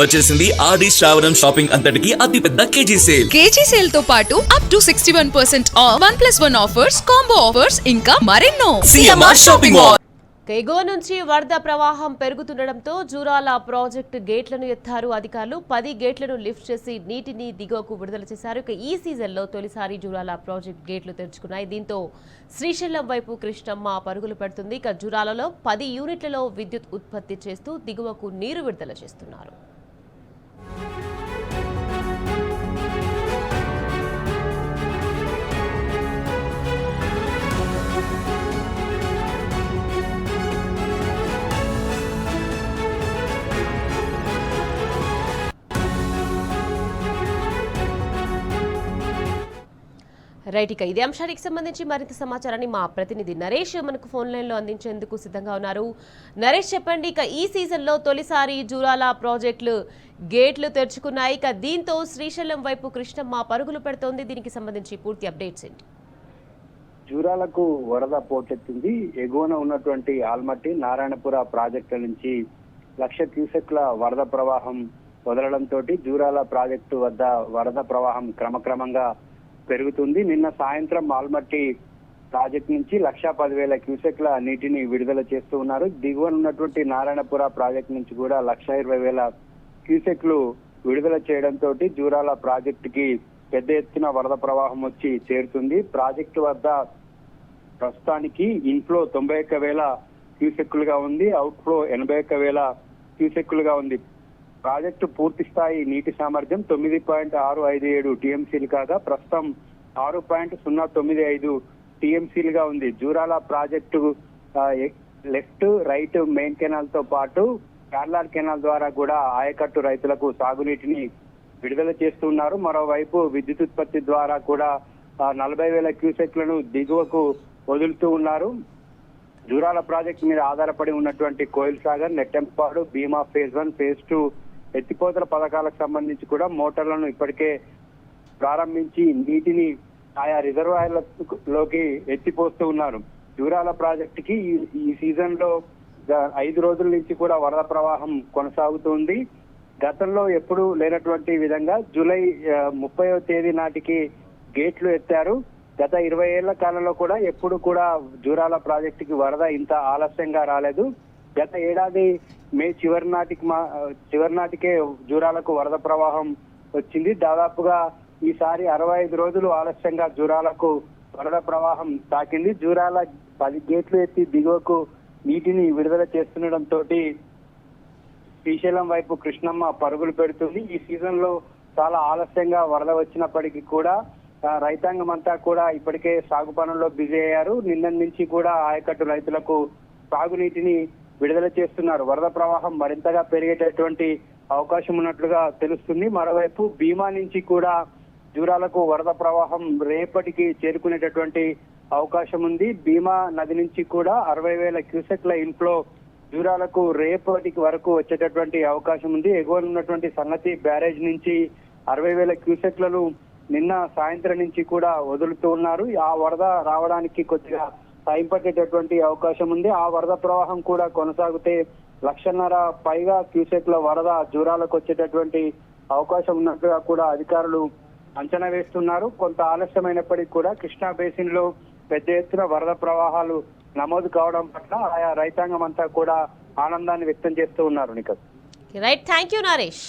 వచ్చేసింది ఆది శ్రావణం షాపింగ్ అంతటికి అతిపెద్ద కేజీ సేల్ తో పాటు up to 61% of 1+1 offers, combo offers ఇంకా మరెన్నో. CMR shopping mall. ఎగువ నుంచి వరద ప్రవాహం పెరుగుతుండటంతో జూరాల ప్రాజెక్టు గేట్లను ఎత్తారు అధికారులు. 10 గేట్లను లిఫ్ట్ చేసి నీటిని దిగువకు విడుదల చేశారు. ఈ సీజన్లో తొలిసారి జూరాల ప్రాజెక్టు గేట్లు తెరుచుకున్నాయి. దీంతో శ్రీశైలం వైపు కృష్ణమ్మ పరుగులు పెడుతుంది. జూరాలలో 10 యూనిట్లలో విద్యుత్ ఉత్పత్తి చేస్తూ దిగువకు నీరు విడుదల చేస్తున్నారు. రైట్, ఇక ఇదే అంశానికి సంబంధించి మరింత సమాచారాన్ని మా ప్రతినిధి నరేష్ మనకు ఫోన్ లైన్లో అందించేందుకు సిద్ధంగా ఉన్నారు. నరేష్, చెప్పండి, ఇక ఈ సీజన్లో తొలిసారి జూరాల ప్రాజెక్టులు గేట్లు తెరుచుకున్నాయి. ఇక దీంతో శ్రీశైలం వైపు కృష్ణమ్మ పరుగులు పెడుతోంది. దీనికి సంబంధించి పూర్తి అప్డేట్స్ ఏంటి? జూరాలకు వరద పోటెత్తింది. ఎగువన ఉన్నటువంటి ఆల్మట్టి నారాయణపుర ప్రాజెక్టుల నుంచి 1,00,000 క్యూసెక్ల వరద ప్రవాహం వదలడంతో జూరాల ప్రాజెక్టు వద్ద వరద ప్రవాహం క్రమక్రమంగా పెరుగుతుంది. నిన్న సాయంత్రం ఆల్మట్టి ప్రాజెక్టు నుంచి 1,10,000 క్యూసెక్ల నీటిని విడుదల చేస్తూ ఉన్నారు. దిగువన ఉన్నటువంటి నారాయణపుర ప్రాజెక్టు నుంచి కూడా 1,20,000 క్యూసెక్లు విడుదల చేయడంతో జూరాల ప్రాజెక్టుకి పెద్ద ఎత్తున వరద ప్రవాహం వచ్చి చేరుతుంది. ప్రాజెక్టు వద్ద ప్రస్తుతానికి ఇన్ఫ్లో 91,000 క్యూసెక్కులుగా ఉంది, అవుట్ఫ్లో 81,000 క్యూసెక్కులుగా ఉంది. ప్రాజెక్టు పూర్తి స్థాయి నీటి సామర్థ్యం 9.657 టీఎంసీలు కాగా ప్రస్తుతం 6.095 టీఎంసీలుగా ఉంది. Jurala project left right main canal తో పాటు కార్లాడ్ కెనాల్ ద్వారా కూడా ఆయకట్టు రైతులకు సాగునీటిని విడుదల చేస్తున్నారు. మరోవైపు విద్యుత్ ఉత్పత్తి ద్వారా కూడా 40,000 క్యూసెక్లను దిగువకు వదులుతూ ఉన్నారు. జూరాల ప్రాజెక్టు మీద ఆధారపడి ఉన్నటువంటి కోయిల్ సాగర్, నెట్టెంపాడు, భీమా ఫేజ్ 1, ఫేజ్ 2 ఎత్తిపోతల పథకాలకు సంబంధించి కూడా మోటార్లను ఇప్పటికే ప్రారంభించి నీటిని ఆయా రిజర్వాయర్లలోకి ఎత్తిపోస్తూ ఉన్నారు. జూరాల ప్రాజెక్టుకి ఈ సీజన్ లో 5 రోజుల నుంచి కూడా వరద ప్రవాహం కొనసాగుతుంది. గతంలో ఎప్పుడూ లేనటువంటి విధంగా జూలై 30వ తేదీ నాటికి గేట్లు ఎత్తారు. గత 20 ఏళ్ల కాలంలో కూడా ఎప్పుడు కూడా జూరాల ప్రాజెక్టుకి వరద ఇంత ఆలస్యంగా రాలేదు. గత ఏడాది మే చివరి నాటికే జూరాలకు వరద ప్రవాహం వచ్చింది. దాదాపుగా ఈసారి 65 రోజులు ఆలస్యంగా జూరాలకు వరద ప్రవాహం తాకింది. జూరాల 10 గేట్లు ఎత్తి దిగువకు నీటిని విడుదల చేస్తుండటంతో శ్రీశైలం వైపు కృష్ణమ్మ పరుగులు పెడుతుంది. ఈ సీజన్ లో చాలా ఆలస్యంగా వరద వచ్చినప్పటికీ కూడా రైతాంగం అంతా కూడా ఇప్పటికే సాగు పనుల్లో బిజీ అయ్యారు. నిన్న నుంచి కూడా ఆయకట్టు రైతులకు సాగునీటిని విడుదల చేస్తున్నారు. వరద ప్రవాహం మరింతగా పెరిగేటటువంటి అవకాశం ఉన్నట్లుగా తెలుస్తుంది. మరోవైపు భీమా నుంచి కూడా జూరాలకు వరద ప్రవాహం రేపటికి చేరుకునేటటువంటి అవకాశం ఉంది. భీమా నది నుంచి కూడా 60,000 క్యూసెక్ల ఇన్ఫ్లో జూరాలకు రేపటికి వరకు వచ్చేటటువంటి అవకాశం ఉంది. ఎగువన ఉన్నటువంటి సంగతి బ్యారేజ్ నుంచి 60,000 క్యూసెక్లను నిన్న సాయంత్రం నుంచి కూడా వదులుతూ ఉన్నారు. ఆ వరద రావడానికి కొద్దిగా టైం పట్టేటటువంటి అవకాశం ఉంది. ఆ వరద ప్రవాహం కూడా కొనసాగితే 1,50,000 పైగా క్యూసెక్ల వరద జూరాలకు వచ్చేటటువంటి అవకాశం ఉన్నట్లుగా కూడా అధికారులు అంచనా వేస్తున్నారు. కొంత ఆలస్యమైనప్పటికీ కూడా కృష్ణా బేసిన్ లో పెద్ద ఎత్తున వరద ప్రవాహాలు నమోదు కావడం పట్ల ఆయా రైతాంగం అంతా కూడా ఆనందాన్ని వ్యక్తం చేస్తూ ఉన్నారు. Right, thank you Naresh.